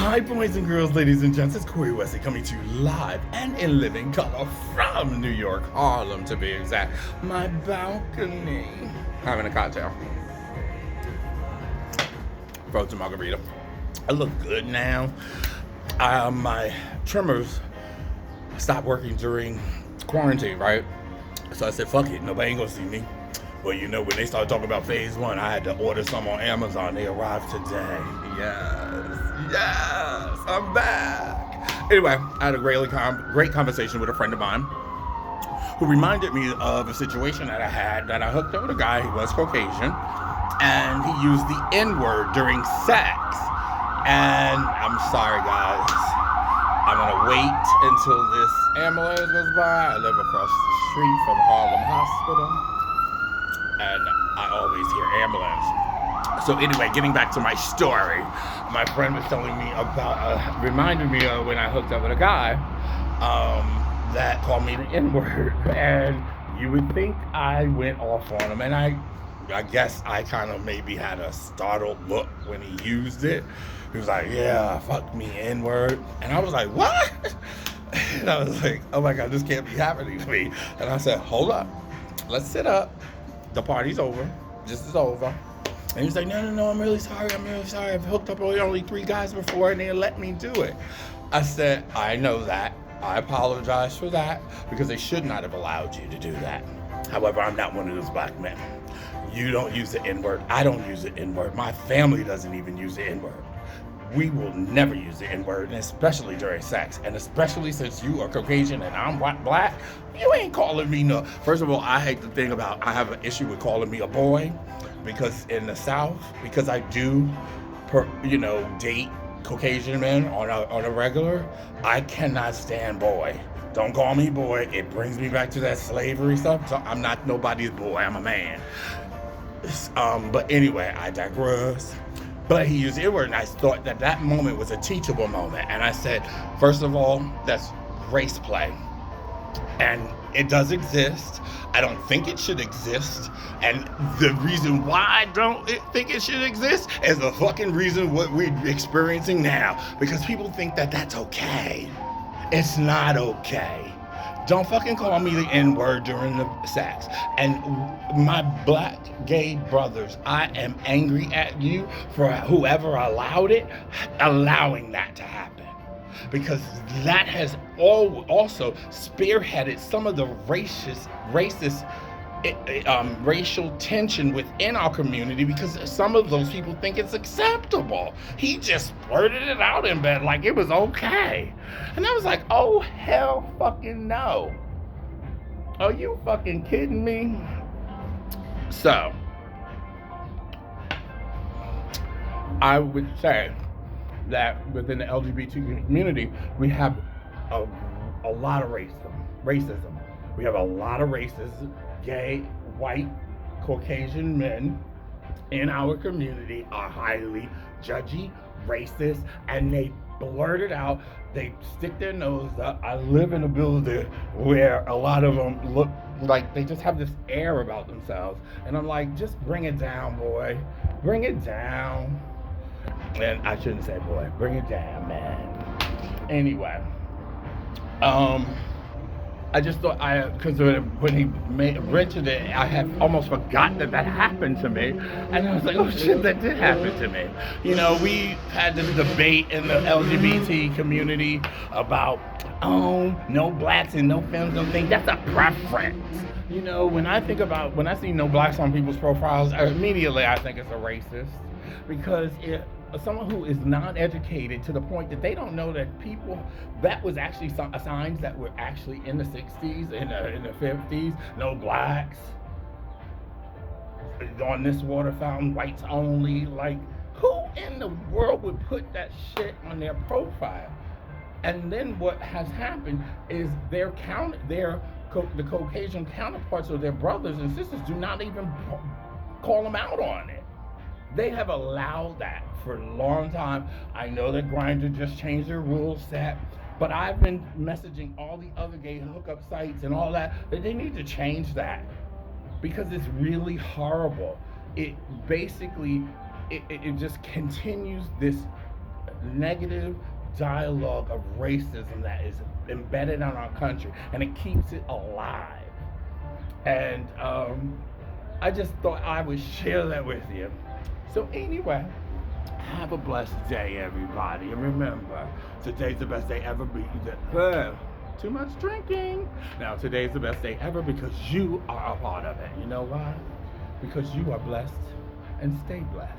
Hi, boys and girls, ladies and gents. It's Corey Wesley coming to you live and in living color from New York, Harlem to be exact. My balcony. Having a cocktail. Frozen margarita. I look good now. My trimmers stopped working during quarantine, right? So I said, fuck it, nobody ain't gonna see me. Well, you know, when they started talking about phase one, I had to order some on Amazon. They arrived today. Yes, I'm back. Anyway, I had a great conversation with a friend of mine who reminded me of a situation that I had that I hooked up with a guy who was Caucasian, and he used the N-word during sex. And I'm sorry, guys. I'm gonna wait until this ambulance goes by. I live across the street from Harlem Hospital, and I always hear ambulance. So anyway, getting back to my story, my friend was telling me about, reminded me of when I hooked up with a guy that called me the N-word, and you would think I went off on him, and I guess I kind of maybe had a startled look when he used it. He was like, yeah, fuck me, N-word. And I was like, what? And I was like, oh my God, this can't be happening to me. And I said, hold up, let's sit up. The party's over. This is over. And he was like, no, I'm really sorry. I've hooked up with only 3 guys before and they let me do it. I said, I know that. I apologize for that because they should not have allowed you to do that. However, I'm not one of those black men. You don't use the N-word. I don't use the N-word. My family doesn't even use the N-word. We will never use the N-word, and especially during sex. And especially since you are Caucasian and I'm black, you ain't calling me no. First of all, I hate the thing about, I have an issue with calling me a boy, because in the South, because I do, date Caucasian men on a regular, I cannot stand boy. Don't call me boy. It brings me back to that slavery stuff. So I'm not nobody's boy. I'm a man. But anyway, I digress. But he used the N-word, and I thought that moment was a teachable moment. And I said, first of all, that's race play. And it does exist. I don't think it should exist. And the reason why I don't think it should exist is the fucking reason what we're experiencing now. Because people think that that's okay. It's not okay. Don't fucking call me the N-word during the sex. And my black gay brothers, I am angry at you for whoever allowing that to happen. Because that has also spearheaded some of the racist racial tension within our community, because some of those people think it's acceptable. He just blurted it out in bed like it was okay. And I was like, oh, hell fucking no. Are you fucking kidding me? So, I would say that within the LGBT community, we have a lot of racism. We have a lot of racism. Gay, white, Caucasian men in our community are highly judgy, racist, and they blurt it out. They stick their nose up. I live in a building where a lot of them look like they just have this air about themselves. And I'm like, just bring it down, boy. Bring it down. And I shouldn't say boy. Bring it down, man. Anyway. I just thought because when he mentioned it, I had almost forgot that happened to me. And I was like, oh shit, that did happen to me. You know, we had this debate in the LGBT community about, no blacks and no films, no things. That's a preference. You know, when I see no blacks on people's profiles, immediately I think it's a racist. Because someone who is not educated to the point that they don't know that that was actually signs that were actually in the 60s, in the 50s, no blacks on this water fountain, whites only. Like, who in the world would put that shit on their profile? And then what has happened is the Caucasian counterparts of their brothers and sisters do not even call them out on it. They have allowed that for a long time. I know that Grindr just changed their rule set, but I've been messaging all the other gay hookup sites and all that they need to change that, because it's really horrible. It basically, it just continues this negative dialogue of racism that is embedded in our country, and it keeps it alive. And I just thought I would share that with you. So anyway, have a blessed day, everybody. And remember, today's the best day ever. Too much drinking. Now, today's the best day ever because you are a part of it. You know why? Because you are blessed, and stay blessed.